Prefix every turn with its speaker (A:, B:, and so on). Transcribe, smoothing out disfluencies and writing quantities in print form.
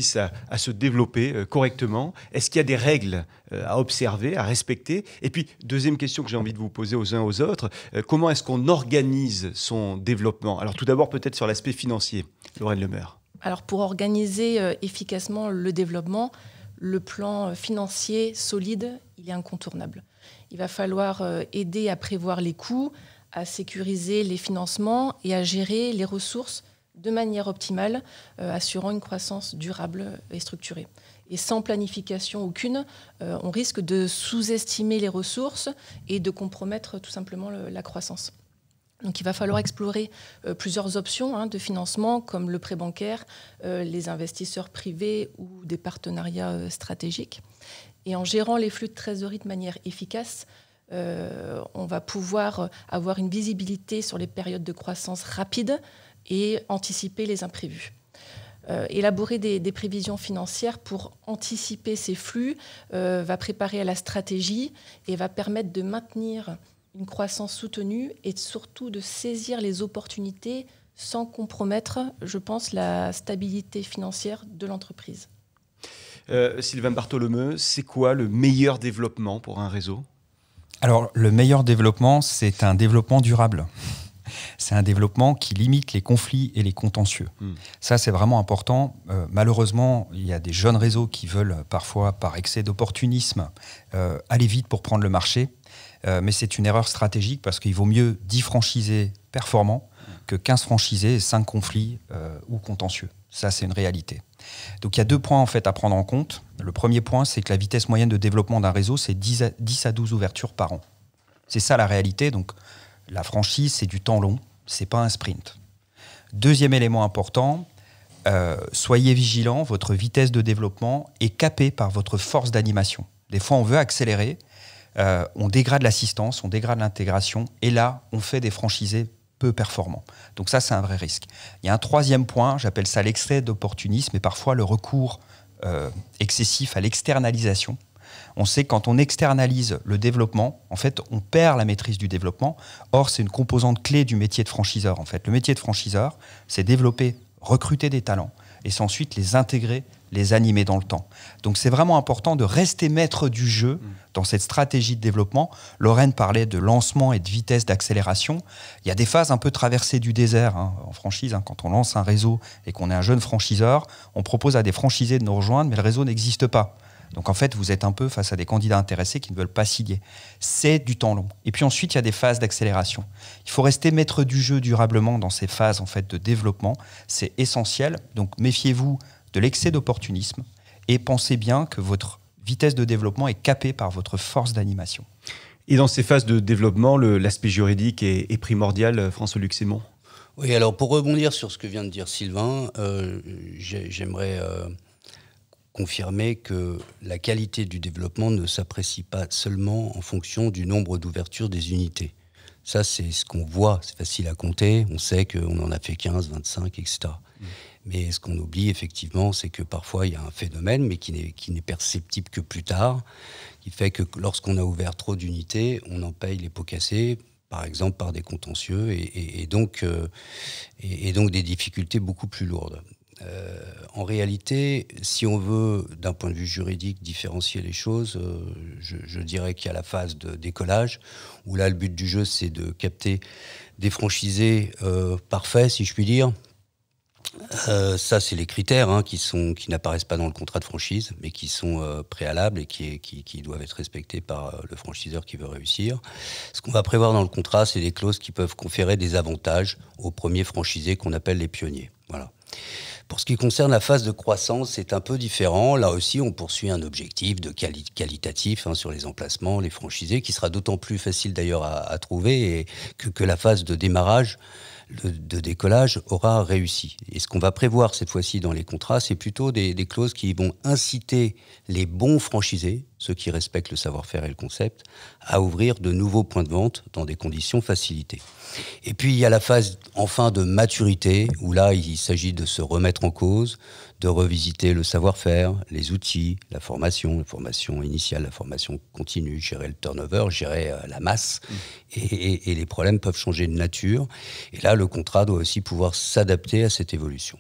A: réussissent à se développer correctement? Est-ce qu'il y a des règles à observer, à respecter? Et puis, deuxième question que j'ai envie de vous poser aux uns aux autres, comment est-ce qu'on organise son développement? Alors tout d'abord, peut-être sur l'aspect financier, Lorraine Lemeur.
B: Alors pour organiser efficacement le développement, le plan financier solide, il est incontournable. Il va falloir aider à prévoir les coûts, à sécuriser les financements et à gérer les ressources de manière optimale, assurant une croissance durable et structurée. Et sans planification aucune, on risque de sous-estimer les ressources et de compromettre tout simplement la croissance. Donc il va falloir explorer plusieurs options de financement, comme le prêt bancaire, les investisseurs privés ou des partenariats stratégiques. Et en gérant les flux de trésorerie de manière efficace, on va pouvoir avoir une visibilité sur les périodes de croissance rapide et anticiper les imprévus. Élaborer des prévisions financières pour anticiper ces flux va préparer à la stratégie et va permettre de maintenir une croissance soutenue et surtout de saisir les opportunités sans compromettre, je pense, la stabilité financière de l'entreprise.
A: Sylvain Bartholomeu, c'est quoi le meilleur développement pour un réseau?
C: Alors, le meilleur développement, c'est un développement durable. C'est un développement qui limite les conflits et les contentieux. Ça, c'est vraiment important. Malheureusement, il y a des jeunes réseaux qui veulent parfois, par excès d'opportunisme, aller vite pour prendre le marché. Mais c'est une erreur stratégique parce qu'il vaut mieux 10 franchisés performants que 15 franchisés et 5 conflits ou contentieux. Ça, c'est une réalité. Donc, il y a 2 points en fait, à prendre en compte. Le premier point, c'est que la vitesse moyenne de développement d'un réseau, c'est 10 à 12 ouvertures par an. C'est ça la réalité. Donc, la franchise, c'est du temps long, c'est pas un sprint. Deuxième élément important, soyez vigilants, votre vitesse de développement est capée par votre force d'animation. Des fois, on veut accélérer, on dégrade l'assistance, on dégrade l'intégration, et là, on fait des franchisés peu performants. Donc ça, c'est un vrai risque. Il y a un troisième point, j'appelle ça l'excès d'opportunisme, et parfois le recours excessif à l'externalisation. On sait que quand on externalise le développement, en fait, on perd la maîtrise du développement. Or, c'est une composante clé du métier de franchiseur. En fait, le métier de franchiseur, c'est développer, recruter des talents, et c'est ensuite les intégrer, les animer dans le temps. Donc c'est vraiment important de rester maître du jeu dans cette stratégie de développement. Lorraine parlait de lancement et de vitesse d'accélération. Il y a des phases un peu traversées du désert en franchise. Quand on lance un réseau et qu'on est un jeune franchiseur, on propose à des franchisés de nous rejoindre, mais le réseau n'existe pas. Donc en fait, vous êtes un peu face à des candidats intéressés qui ne veulent pas signer. C'est du temps long. Et puis ensuite, il y a des phases d'accélération. Il faut rester maître du jeu durablement dans ces phases en fait, de développement. C'est essentiel. Donc méfiez-vous de l'excès d'opportunisme et pensez bien que votre vitesse de développement est capée par votre force d'animation.
A: Et dans ces phases de développement, l'aspect juridique est primordial, François Luc-Sémon?
D: Oui, alors pour rebondir sur ce que vient de dire Sylvain, j'aimerais confirmer que la qualité du développement ne s'apprécie pas seulement en fonction du nombre d'ouvertures des unités. Ça, c'est ce qu'on voit, c'est facile à compter, on sait qu'on en a fait 15, 25, etc. Mais ce qu'on oublie, effectivement, c'est que parfois, il y a un phénomène, mais qui n'est perceptible que plus tard, qui fait que lorsqu'on a ouvert trop d'unités, on en paye les pots cassés, par exemple par des contentieux, et donc des difficultés beaucoup plus lourdes. En réalité, si on veut, d'un point de vue juridique, différencier les choses, je dirais qu'il y a la phase de décollage, où là, le but du jeu, c'est de capter des franchisés parfaits, si je puis dire. Ça, c'est les critères qui n'apparaissent pas dans le contrat de franchise, mais qui sont préalables et qui doivent être respectés par le franchiseur qui veut réussir. Ce qu'on va prévoir dans le contrat, c'est des clauses qui peuvent conférer des avantages aux premiers franchisés qu'on appelle les pionniers. Voilà. Pour ce qui concerne la phase de croissance, c'est un peu différent. Là aussi, on poursuit un objectif de qualitatif sur les emplacements, les franchisés, qui sera d'autant plus facile d'ailleurs à trouver et que la phase de démarrage, de décollage aura réussi. Et ce qu'on va prévoir cette fois-ci dans les contrats, c'est plutôt des clauses qui vont inciter les bons franchisés, ceux qui respectent le savoir-faire et le concept, à ouvrir de nouveaux points de vente dans des conditions facilitées. Et puis il y a la phase enfin de maturité, où là il s'agit de se remettre en cause, de revisiter le savoir-faire, les outils, la formation initiale, la formation continue, gérer le turnover, gérer la masse, et les problèmes peuvent changer de nature. Et là, le contrat doit aussi pouvoir s'adapter à cette évolution.